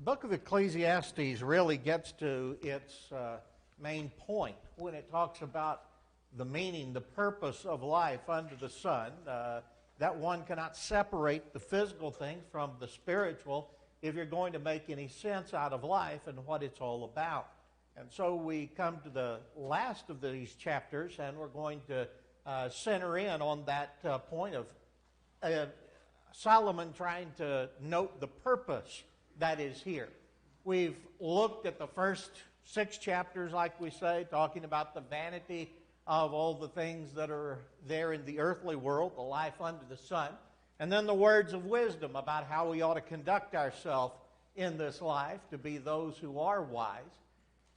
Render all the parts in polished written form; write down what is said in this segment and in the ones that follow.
book of Ecclesiastes really gets to its main point when it talks about the meaning, the purpose of life under the sun, that one cannot separate the physical things from the spiritual if you're going to make any sense out of life and what it's all about. And so we come to the last of these chapters, and we're going to center in on that point of Solomon trying to note the purpose that is here. We've looked at the first 6 chapters, like we say, talking about the vanity of all the things that are there in the earthly world, the life under the sun, and then the words of wisdom about how we ought to conduct ourselves in this life to be those who are wise.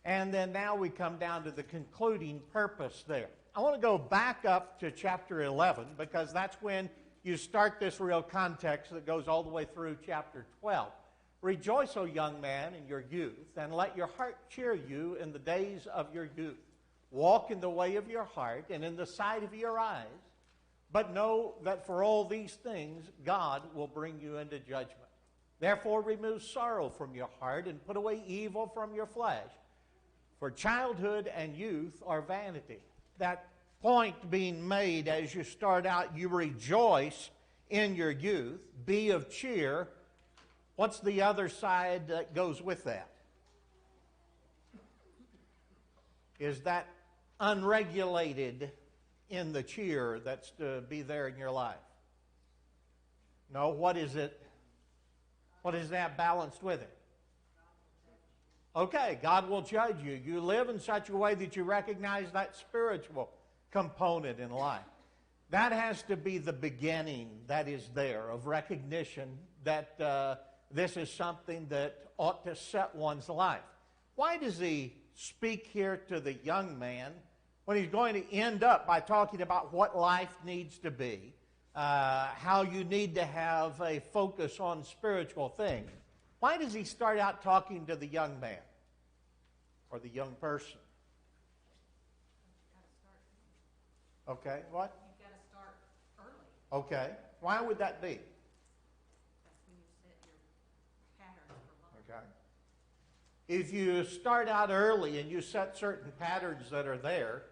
And then now we come down to the concluding purpose there. I want to go back up to chapter 11 because that's when you start this real context that goes all the way through chapter 12. Rejoice, O young man, in your youth, and let your heart cheer you in the days of your youth. Walk in the way of your heart and in the sight of your eyes, but know that for all these things God will bring you into judgment. Therefore remove sorrow from your heart and put away evil from your flesh. For childhood and youth are vanity. That point being made as you start out, you rejoice in your youth, be of cheer. What's the other side that goes with that? Is that unregulated in the cheer that's to be there in your life? No, what is it? What is that balanced with it? Okay, God will judge you. You live in such a way that you recognize that spiritual component in life. That has to be the beginning that is there of recognition that this is something that ought to set one's life. Why does he speak here to the young man when he's going to end up by talking about what life needs to be, how you need to have a focus on spiritual things? Why does he start out talking to the young man or the young person? Okay, what? You've got to start early. Okay, why would that be? That's when you set your patterns for life. Okay. If you start out early and you set certain patterns that are there,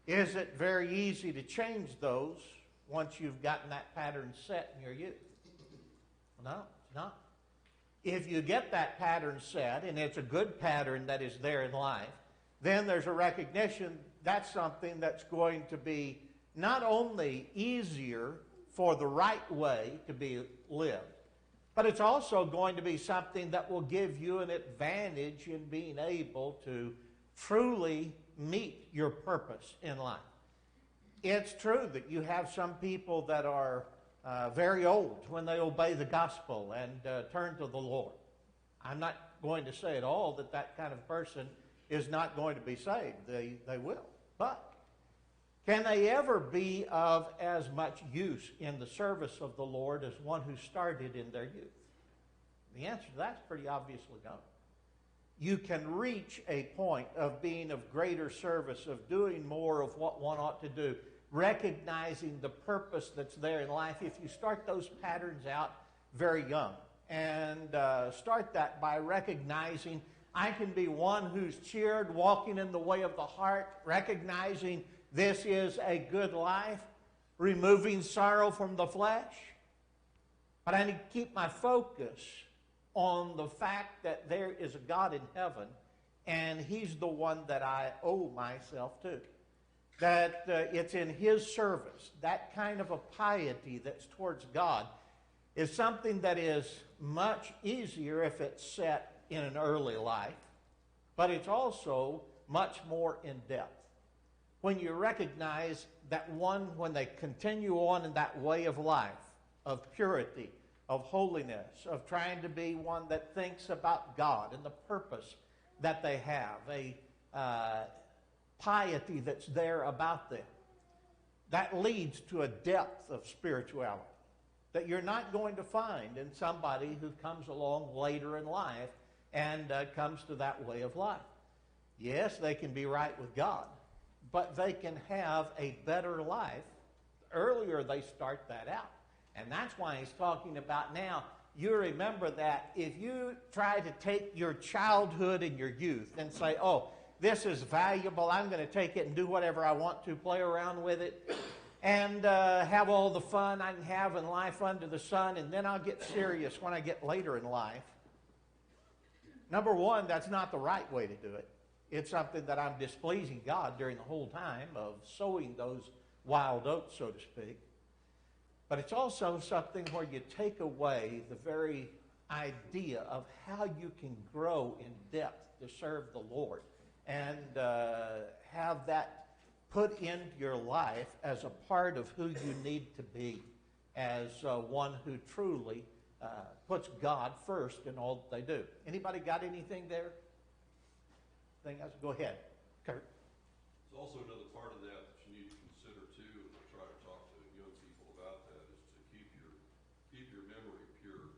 is it very easy to change those once you've gotten that pattern set in your youth? No, it's not. If you get that pattern set, and it's a good pattern that is there in life, then there's a recognition that's something that's going to be not only easier for the right way to be lived, but it's also going to be something that will give you an advantage in being able to truly meet your purpose in life. It's true that you have some people that are very old when they obey the gospel and turn to the Lord. I'm not going to say at all that that kind of person is not going to be saved. They will. But can they ever be of as much use in the service of the Lord as one who started in their youth? The answer to that's pretty obviously no. You can reach a point of being of greater service, of doing more of what one ought to do, recognizing the purpose that's there in life if you start those patterns out very young. And start that by recognizing I can be one who's cheered, walking in the way of the heart, recognizing this is a good life, removing sorrow from the flesh. But I need to keep my focus on the fact that there is a God in heaven, and He's the one that I owe myself to. That it's in His service. That kind of a piety that's towards God is something that is much easier if it's set in an early life, but it's also much more in depth. When you recognize that one, when they continue on in that way of life, of purity, of holiness, of trying to be one that thinks about God and the purpose that they have, a piety that's there about them, that leads to a depth of spirituality that you're not going to find in somebody who comes along later in life and comes to that way of life. Yes, they can be right with God, but they can have a better life the earlier they start that out. And that's why he's talking about now you remember that if you try to take your childhood and your youth and say, oh, this is valuable, I'm going to take it and do whatever I want to, play around with it, and have all the fun I can have in life under the sun, and then I'll get serious when I get later in life. Number one, that's not the right way to do it. It's something that I'm displeasing God during the whole time of sowing those wild oats, so to speak. But it's also something where you take away the very idea of how you can grow in depth to serve the Lord and have that put into your life as a part of who you need to be, as one who truly puts God first in all that they do. Anybody got anything there? Go ahead, Kurt. There's also another part of that you need to consider too, and I try to talk to young people about that, is to keep your memory pure.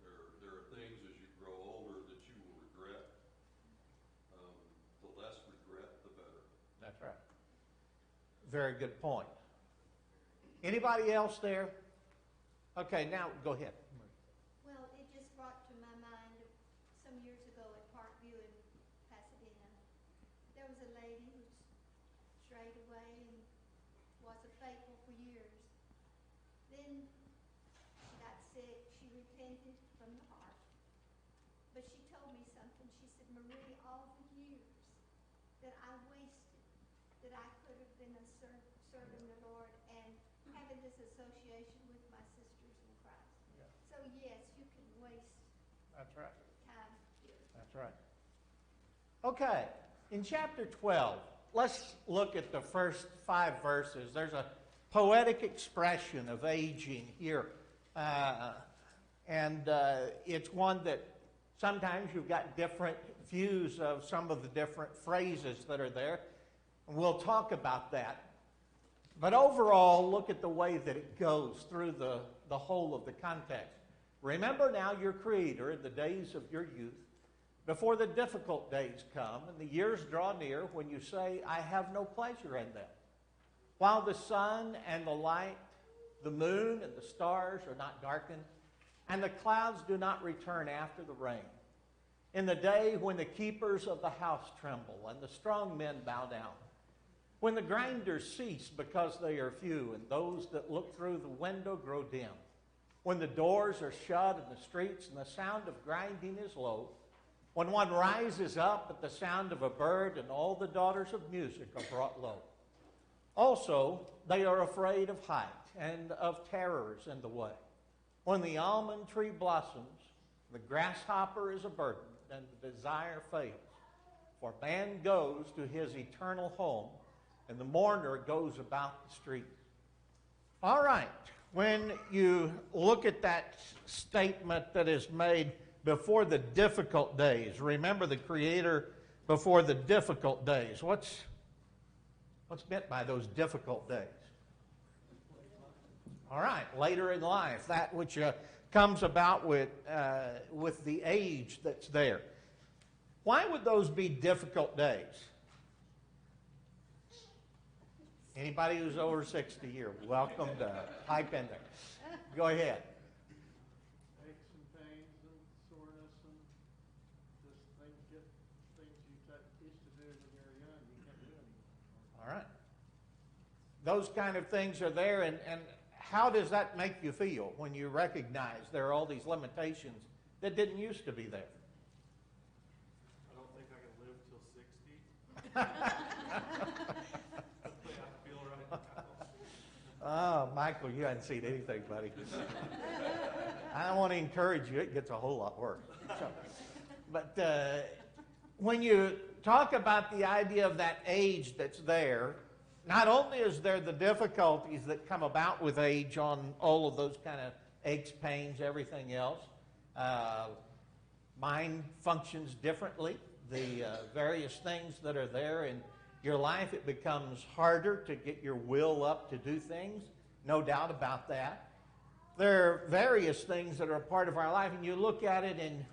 There are things as you grow older that you will regret. The less regret, the better. That's right. Very good point. Anybody else there? Okay, now go ahead. Well, it just brought to my mind some years ago at Parkview in Pasadena. There was a lady who strayed away and wasn't faithful for years. Then she got sick. She repented from the heart. But she told me something. She said, Marie, all the years that I wasted, that I could have been serving the Lord and having this association with my sisters in Christ. Yeah. So yes, you can waste That's right. time here. That's right. Okay, in chapter 12, let's look at the first 5 verses. There's a poetic expression of aging here. And it's one that sometimes you've got different views of some of the different phrases that are there. And we'll talk about that. But overall, look at the way that it goes through the whole of the context. Remember now your Creator in the days of your youth, before the difficult days come and the years draw near when you say, I have no pleasure in them. While the sun and the light, the moon and the stars are not darkened, and the clouds do not return after the rain. In the day when the keepers of the house tremble and the strong men bow down, when the grinders cease because they are few, and those that look through the window grow dim, when the doors are shut in the streets and the sound of grinding is low, when one rises up at the sound of a bird and all the daughters of music are brought low. Also, they are afraid of height and of terrors in the way. When the almond tree blossoms, the grasshopper is a burden, and the desire fails. For man goes to his eternal home, and the mourner goes about the streets. All right, when you look at that statement that is made before the difficult days, remember the Creator before the difficult days. What's meant by those difficult days? All right, later in life, that which comes about with the age that's there. Why would those be difficult days? Anybody who's over 60 here, welcome to pipe in there. Go ahead. Aches and pains and soreness and just things you used to do when you were young, you can't do anymore. All right. Those kind of things are there, and how does that make you feel when you recognize there are all these limitations that didn't used to be there? I don't think I can live till 60. Hopefully I feel right now. Oh, Michael, you haven't seen anything, buddy. I want to encourage you. It gets a whole lot worse. But when you talk about the idea of that age that's there, not only is there the difficulties that come about with age on all of those kind of aches, pains, everything else. Mind functions differently. The various things that are there in your life, it becomes harder to get your will up to do things. No doubt about that. There are various things that are a part of our life, and you look at it, and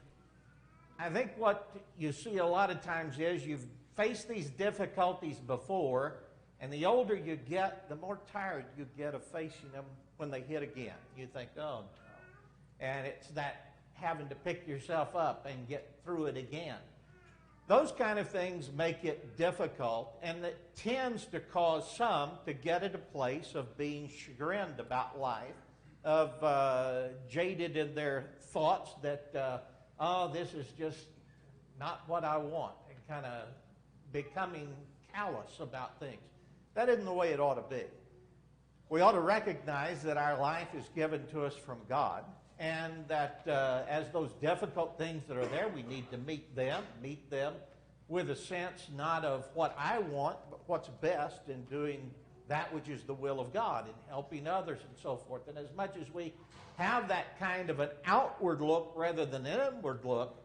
I think what you see a lot of times is you've faced these difficulties before, and the older you get, the more tired you get of facing them when they hit again. You think, oh, no. and it's that having to pick yourself up and get through it again. Those kind of things make it difficult, and it tends to cause some to get at a place of being chagrined about life, of jaded in their thoughts that, oh, this is just not what I want, and kind of becoming callous about things. That isn't the way it ought to be. We ought to recognize that our life is given to us from God, and that as those difficult things that are there, we need to meet them with a sense not of what I want, but what's best in doing that which is the will of God and helping others and so forth. And as much as we have that kind of an outward look rather than an inward look,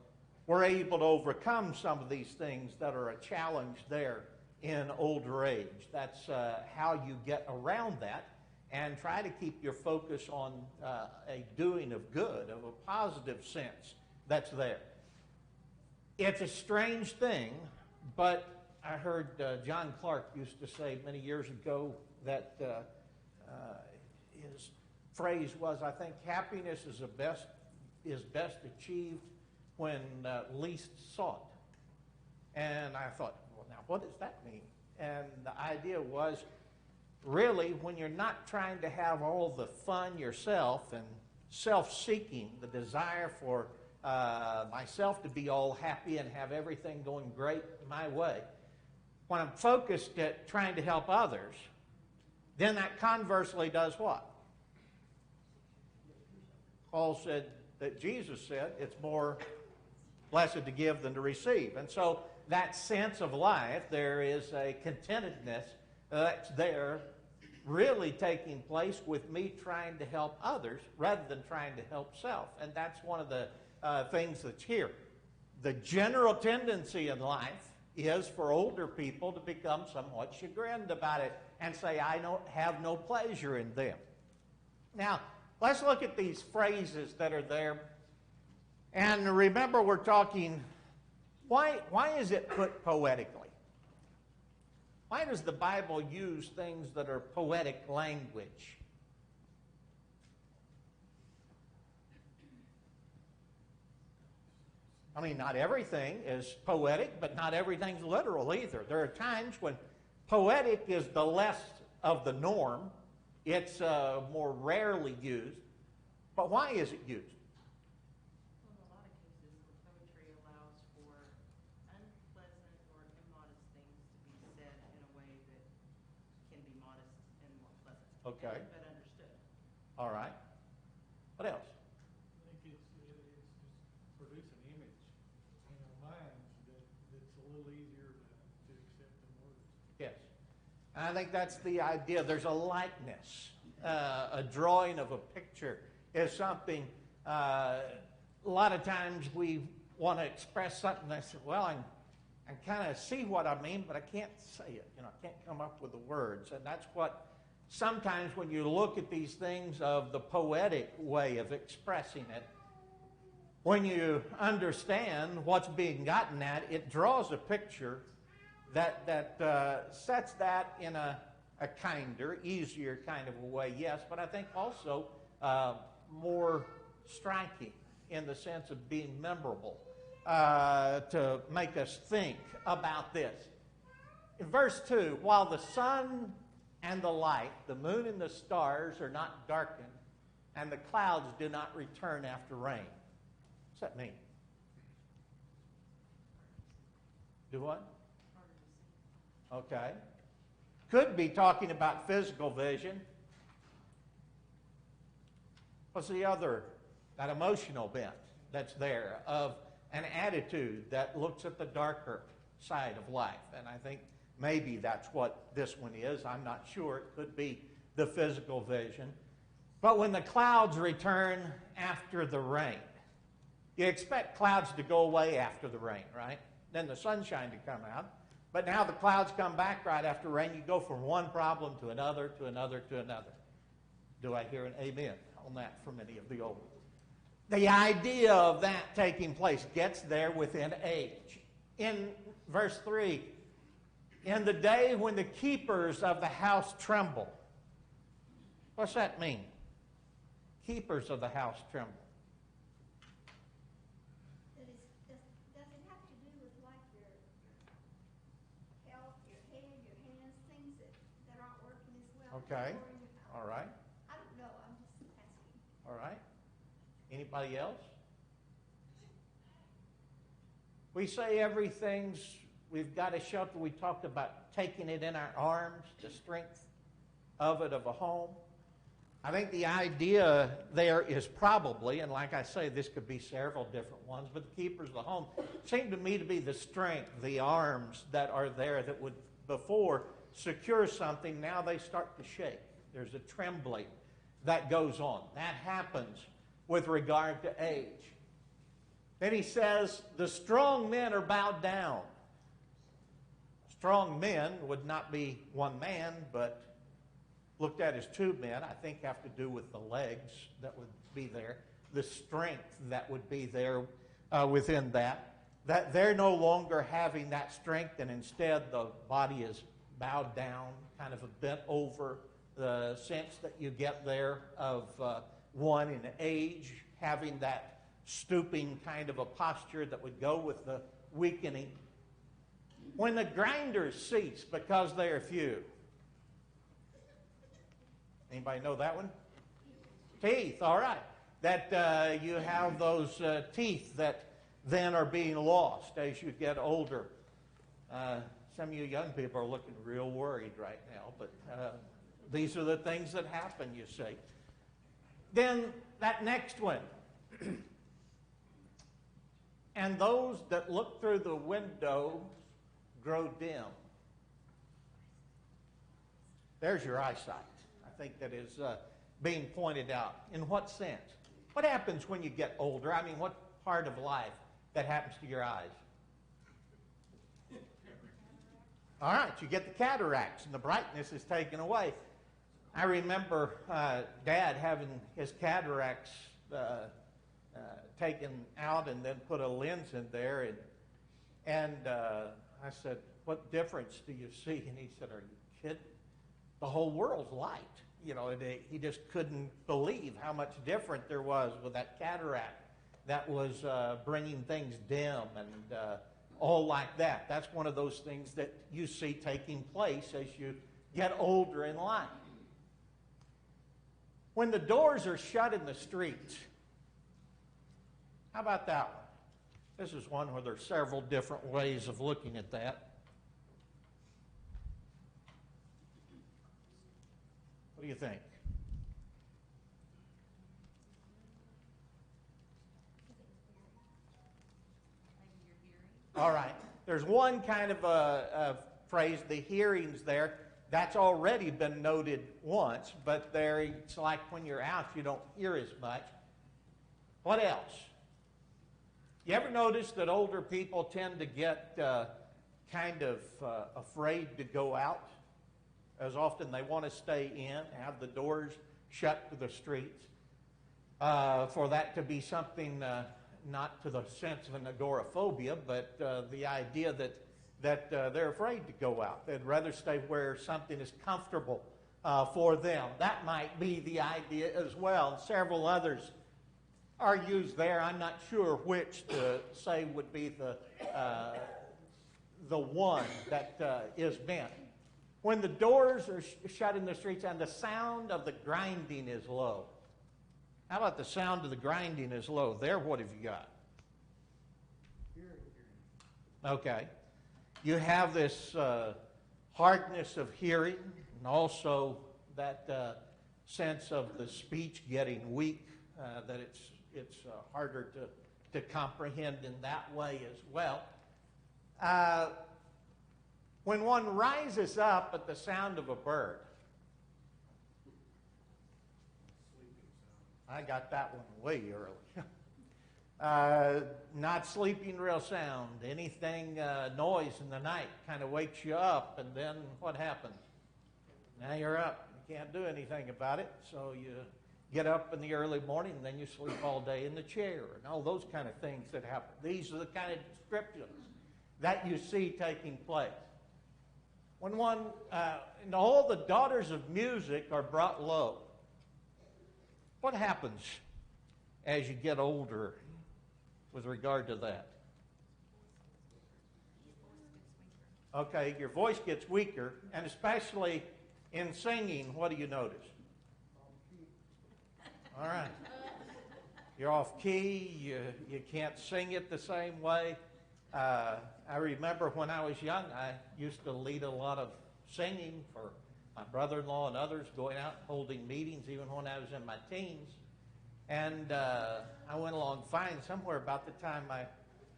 we're able to overcome some of these things that are a challenge there in older age. That's how you get around that and try to keep your focus on a doing of good, of a positive sense that's there. It's a strange thing, but I heard John Clark used to say many years ago that his phrase was, I think, happiness is best achieved when least sought. And I thought, well, now what does that mean? And the idea was, really, when you're not trying to have all the fun yourself and self-seeking, the desire for myself to be all happy and have everything going great my way, when I'm focused at trying to help others, then that conversely does what? Paul said that Jesus said it's more blessed to give than to receive. And so that sense of life, there is a contentedness that's there really taking place with me trying to help others rather than trying to help self. And that's one of the things that's here. The general tendency in life is for older people to become somewhat chagrined about it and say, I don't have no pleasure in them. Now, let's look at these phrases that are there. And remember, we're talking, why is it put poetically? Why does the Bible use things that are poetic language? I mean, not everything is poetic, but not everything's literal either. There are times when poetic is the less of the norm. It's more rarely used. But why is it used? Well, in a lot of cases, the poetry allows for unpleasant or immodest things to be said in a way that can be modest and more pleasant. Okay. But understood. All right. What else? I think it's just produce an image in our minds that's a little easier to accept than words. Yes. And I think that's the idea. There's a likeness. A drawing of a picture is something, a lot of times we want to express something and I say, well, I kind of see what I mean, but I can't say it. I can't come up with the words. And that's what sometimes when you look at these things of the poetic way of expressing it, when you understand what's being gotten at, it draws a picture that sets that in a kinder, easier kind of a way, yes, but I think also more striking in the sense of being memorable, to make us think about this. In verse 2, while the sun and the light, the moon and the stars are not darkened, and the clouds do not return after rain. What's that mean? Do what? Okay. Could be talking about physical vision. What's the other? That emotional bent that's there of an attitude that looks at the darker side of life. And I think maybe that's what this one is. I'm not sure. It could be the physical vision. But when the clouds return after the rain, you expect clouds to go away after the rain, right? Then the sunshine to come out. But now the clouds come back right after rain. You go from one problem to another, to another, to another. Do I hear an amen on that from any of the old ones? The idea of that taking place gets there within age. In verse 3, in the day when the keepers of the house tremble. What's that mean? Keepers of the house tremble. Okay. All right. I don't know, I'm just asking. All right. Anybody else? We say we've got a shelter. We talked about taking it in our arms, the strength of it, of a home. I think the idea there is probably, and like I say, this could be several different ones, but the keepers of the home seem to me to be the strength, the arms that are there that would before secure something. Now they start to shake. There's a trembling that goes on. That happens with regard to age. Then he says, the strong men are bowed down. Strong men would not be one man, but looked at as two men, I think have to do with the legs that would be there, the strength that would be there within that they're no longer having that strength, and instead the body is bowed down, kind of a bent over, the sense that you get there of one in age, having that stooping kind of a posture that would go with the weakening. When the grinders cease because they are few. Anybody know that one? Teeth, all right. That you have those teeth that then are being lost as you get older. Some of you young people are looking real worried right now, but these are the things that happen, you see. Then that next one. And those that look through the window grow dim. There's your eyesight. I think that is being pointed out. In what sense? What happens when you get older? I mean, what part of life that happens to your eyes? All right, you get the cataracts and the brightness is taken away. I remember Dad having his cataracts taken out and then put a lens in there, and I said, "What difference do you see?" And he said, "Are you kidding? The whole world's light." You know, and he just couldn't believe how much different there was with that cataract that was bringing things dim and all like that. That's one of those things that you see taking place as you get older in life. When the doors are shut in the streets, how about that one? This is one where there's several different ways of looking at that. What do you think? Maybe your hearing. All right. There's one kind of a phrase, the hearings there. That's already been noted once, but there it's like when you're out, you don't hear as much. What else? You ever notice that older people tend to get kind of afraid to go out? As often they want to stay in, have the doors shut to the streets. For that to be something not to the sense of an agoraphobia, but the idea that they're afraid to go out. They'd rather stay where something is comfortable for them. That might be the idea as well. Several others are used there. I'm not sure which to say would be the one that is meant. When the doors are shut in the streets and the sound of the grinding is low. How about the sound of the grinding is low? There, what have you got? Okay. You have this hardness of hearing and also that sense of the speech getting weak, that it's harder to comprehend in that way as well. When one rises up at the sound of a bird. I got that one way early. Not sleeping real sound. Anything, noise in the night kind of wakes you up, and then what happens? Now you're up. You can't do anything about it, so you get up in the early morning, and then you sleep all day in the chair, and all those kind of things that happen. These are the kind of descriptions that you see taking place. When and all the daughters of music are brought low. What happens as you get older with regard to that? Okay, your voice gets weaker, and especially In singing, what do you notice? All right. You're off key. You can't sing it the same way. I remember when I was young, I used to lead a lot of singing for my brother-in-law and others, going out and holding meetings even when I was in my teens. And I went along fine. Somewhere about the time I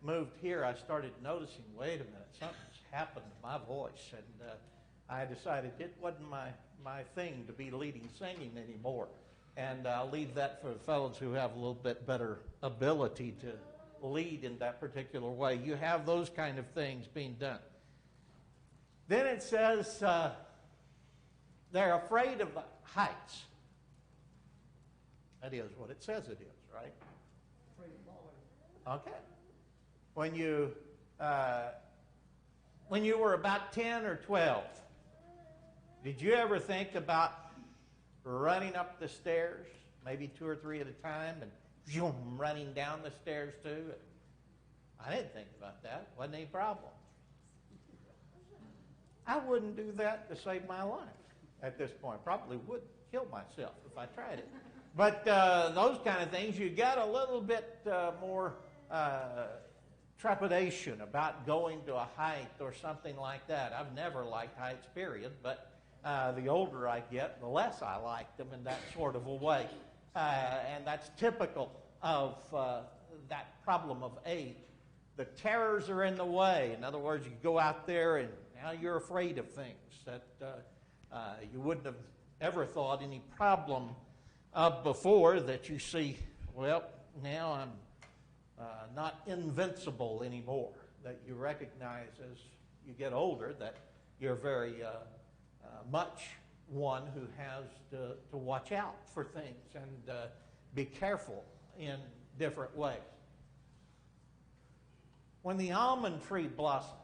moved here, I started noticing, wait a minute, something's happened to my voice. And I decided it wasn't my thing to be leading singing anymore. And I'll leave that for the fellows who have a little bit better ability to lead in that particular way. You have those kind of things being done. Then it says they're afraid of the heights. That is what it says it is, right? Afraid of falling. Okay. When you were about 10 or 12, did you ever think about running up the stairs, maybe 2 or 3 at a time, and zoom, running down the stairs too? I didn't think about that. Wasn't any problem. I wouldn't do that to save my life at this point. Probably would kill myself if I tried it. But those kind of things, you got a little bit more trepidation about going to a height or something like that. I've never liked heights, period, but the older I get, the less I like them in that sort of a way. And that's typical of that problem of age. The terrors are in the way. In other words, you go out there and now you're afraid of things that you wouldn't have ever thought any problem of before, that you see, well, now I'm not invincible anymore. That you recognize as you get older that you're very much one who has to watch out for things and be careful in different ways. When the almond tree blossoms,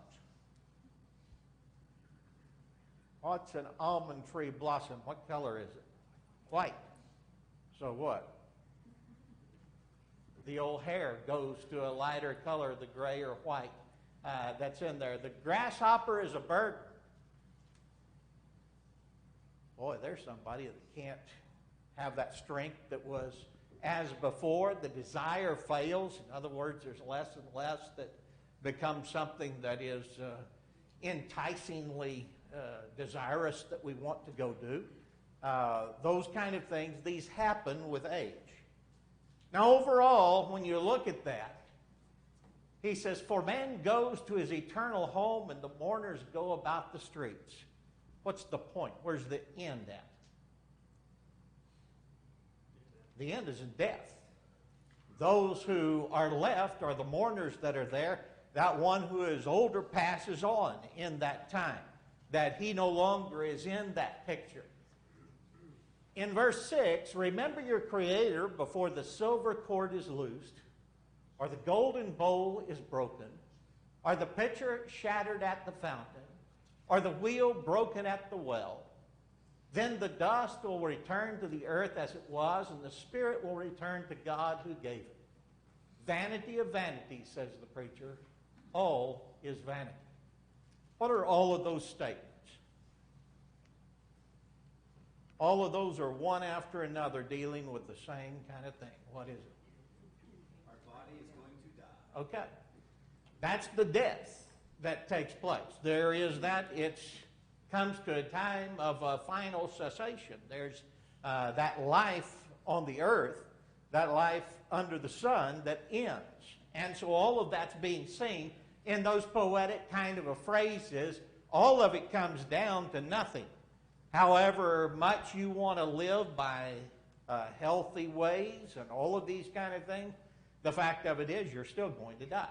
what's an almond tree blossom? What color is it? White. So what? The old hair goes to a lighter color, the gray or white that's in there. The grasshopper is a bird. Boy, there's somebody that can't have that strength that was as before. The desire fails. In other words, there's less and less that becomes something that is enticingly desirous that we want to go do. Those kind of things, these happen with age. Now, overall, when you look at that, he says, for man goes to his eternal home and the mourners go about the streets. What's the point? Where's the end at? The end is in death. Those who are left are the mourners that are there. That one who is older passes on in that time, that he no longer is in that picture. In verse 6, remember your Creator before the silver cord is loosed, or the golden bowl is broken, or the pitcher shattered at the fountain, or the wheel broken at the well. Then the dust will return to the earth as it was, and the spirit will return to God who gave it. Vanity of vanities, says the preacher. All is vanity. What are all of those statements? All of those are one after another dealing with the same kind of thing. What is it? Our body is going to die. Okay. That's the death that takes place. There is that. It comes to a time of final cessation. There's that life on the earth, that life under the sun that ends. And so all of that's being seen in those poetic kind of phrases. All of it comes down to nothing. However much you want to live by healthy ways and all of these kind of things, the fact of it is you're still going to die.